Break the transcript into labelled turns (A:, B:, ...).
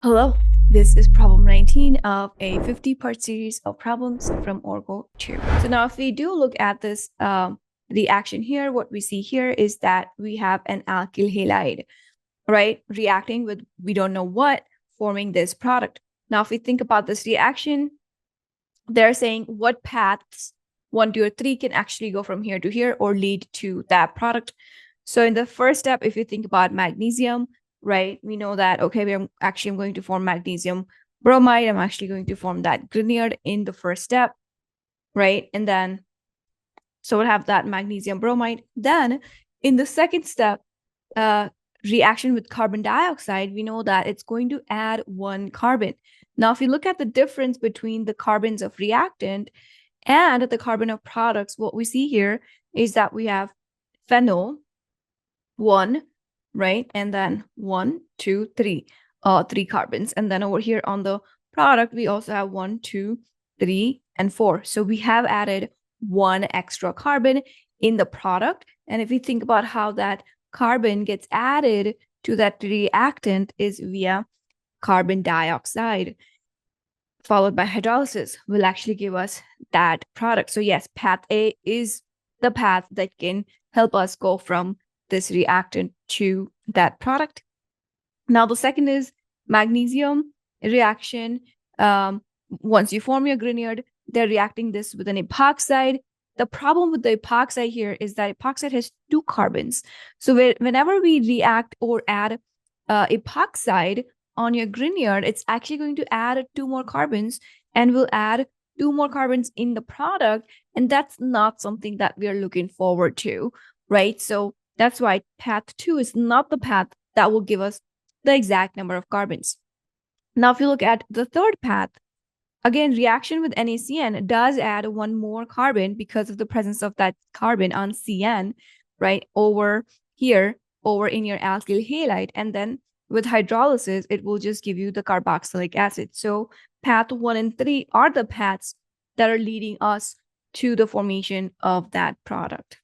A: Hello, this is problem 19 of a 50-part series of problems from Orgo 2. So now if we do look at this reaction here, what we see here is that we have an alkyl halide, right? Reacting with we don't know what, forming this product. Now, if we think about this reaction, they're saying what paths 1, 2, or 3 can actually go from here to here or lead to that product. So in the first step, if you think about magnesium, right, we know that, okay, I'm going to form magnesium bromide. I'm actually going to form that Grignard in the first step, right? And then, so we'll have that magnesium bromide. Then in the second step, reaction with carbon dioxide, we know that it's going to add 1 carbon. Now, if you look at the difference between the carbons of reactant and the carbon of products, what we see here is that we have phenol, 1, right? And then 1, 2, 3, 3 carbons. And then over here on the product, we also have 1, 2, 3, and 4. So we have added 1 extra carbon in the product. And if we think about how that carbon gets added to that reactant is via carbon dioxide, followed by hydrolysis, will actually give us that product. So yes, path A is the path that can help us go from this reactant to that product. Now, the second is magnesium reaction. Once you form your Grignard, they're reacting this with an epoxide. The problem with the epoxide here is that epoxide has 2 carbons. So whenever we react or add epoxide on your Grignard, it's actually going to add 2 more carbons and will add 2 more carbons in the product. And that's not something that we are looking forward to, right? So that's why path 2 is not the path that will give us the exact number of carbons. Now, if you look at the third path, again, reaction with NaCN does add 1 more carbon because of the presence of that carbon on CN, right, over here, over in your alkyl halide. And then with hydrolysis, it will just give you the carboxylic acid. So path 1 and 3 are the paths that are leading us to the formation of that product.